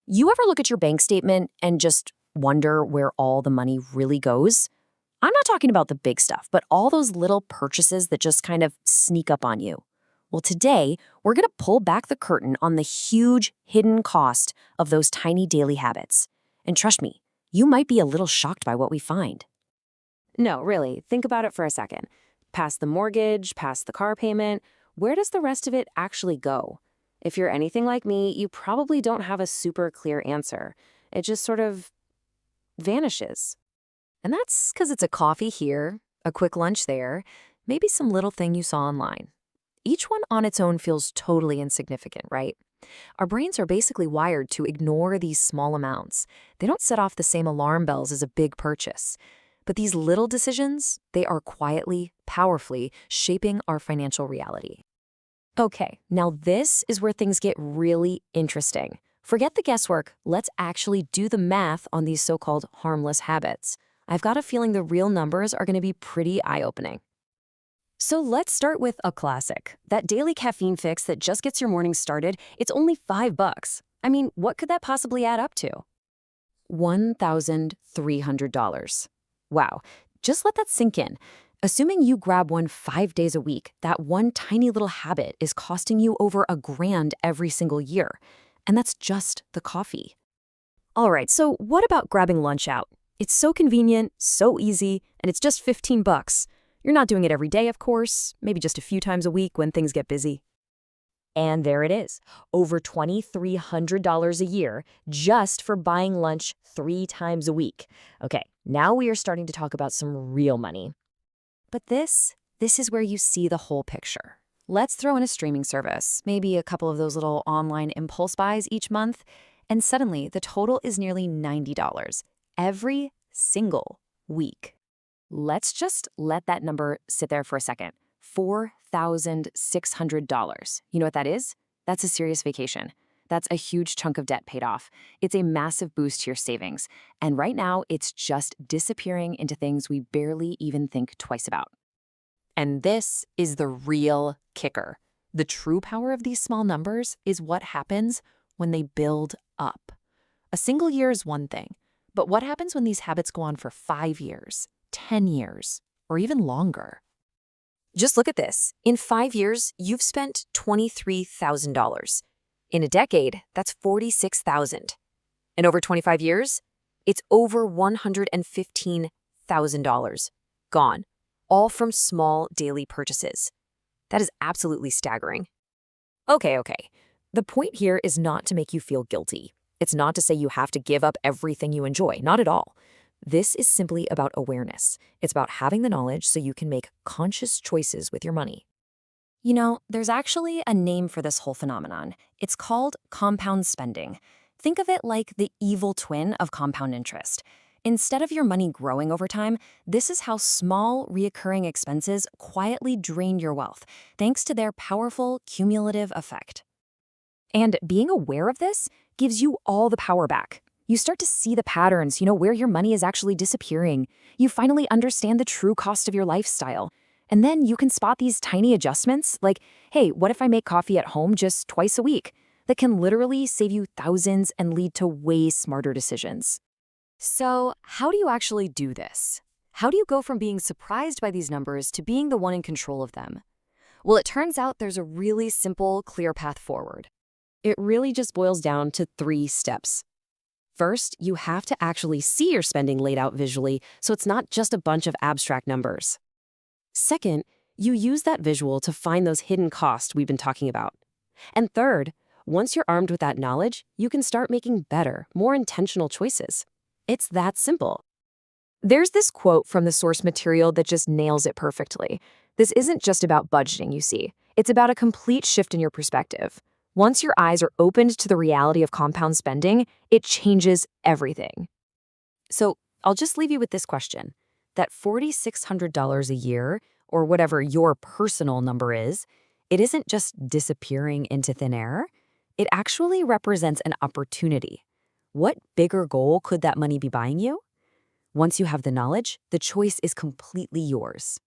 You ever look at your bank statement and just wonder where all the money really goes? I'm not talking about the big stuff, but all those little purchases that just kind of sneak up on you. Well, today, we're going to pull back the curtain on the huge hidden cost of those tiny daily habits. And trust me, you might be a little shocked by what we find. No, really, think about it for a second. Past the mortgage, past the car payment, where does the rest of it actually go? If you're anything like me, you probably don't have a super clear answer. It just sort of vanishes. And that's because it's a coffee here, a quick lunch there, maybe some little thing you saw online. Each one on its own feels totally insignificant, right? Our brains are basically wired to ignore these small amounts. They don't set off the same alarm bells as a big purchase. But these little decisions, they are quietly, powerfully shaping our financial reality. Okay, now this is where things get really interesting. Forget the guesswork. Let's actually do the math on these so-called harmless habits. I've got a feeling the real numbers are going to be pretty eye-opening. So let's start with a classic. That daily caffeine fix that just gets your morning started, it's only $5. I mean, what could that possibly add up to? $1,300. Wow, just let that sink in. Assuming you grab one 5 days a week, that one tiny little habit is costing you over $1,000 every single year. And that's just the coffee. All right, so what about grabbing lunch out? It's so convenient, so easy, and it's just $15. You're not doing it every day, of course, maybe just a few times a week when things get busy. And there it is, over $2,300 a year just for buying lunch 3 times a week. Okay, now we are starting to talk about some real money. But this is where you see the whole picture. Let's throw in a streaming service, maybe a couple of those little online impulse buys each month, and suddenly the total is nearly $90 every single week. Let's just let that number sit there for a second. $4,600. You know what that is? That's a serious vacation. That's a huge chunk of debt paid off. It's a massive boost to your savings. And right now, it's just disappearing into things we barely even think twice about. And this is the real kicker. The true power of these small numbers is what happens when they build up. A single year is one thing, but what happens when these habits go on for 5 years, 10 years, or even longer? Just look at this. In 5 years, you've spent $23,000. In a decade, that's $46,000. And over 25 years, it's over $115,000 gone, all from small daily purchases. That is absolutely staggering. Okay. The point here is not to make you feel guilty. It's not to say you have to give up everything you enjoy, not at all. This is simply about awareness. It's about having the knowledge so you can make conscious choices with your money. You know, there's actually a name for this whole phenomenon. It's called compound spending. Think of it like the evil twin of compound interest. Instead of your money growing over time, this is how small, reoccurring expenses quietly drain your wealth, thanks to their powerful cumulative effect. And being aware of this gives you all the power back. You start to see the patterns, where your money is actually disappearing. You finally understand the true cost of your lifestyle. And then you can spot these tiny adjustments, like, hey, what if I make coffee at home just twice a week? That can literally save you thousands and lead to way smarter decisions. So, how do you actually do this? How do you go from being surprised by these numbers to being the one in control of them? Well, it turns out there's a really simple, clear path forward. It really just boils down to 3 steps. First, you have to actually see your spending laid out visually, so it's not just a bunch of abstract numbers. Second, you use that visual to find those hidden costs we've been talking about. And third, once you're armed with that knowledge, you can start making better, more intentional choices. It's that simple. There's this quote from the source material that just nails it perfectly. This isn't just about budgeting, you see. It's about a complete shift in your perspective. Once your eyes are opened to the reality of compound spending, it changes everything. So I'll just leave you with this question. That $4,600 a year, or whatever your personal number is, it isn't just disappearing into thin air. It actually represents an opportunity. What bigger goal could that money be buying you? Once you have the knowledge, the choice is completely yours.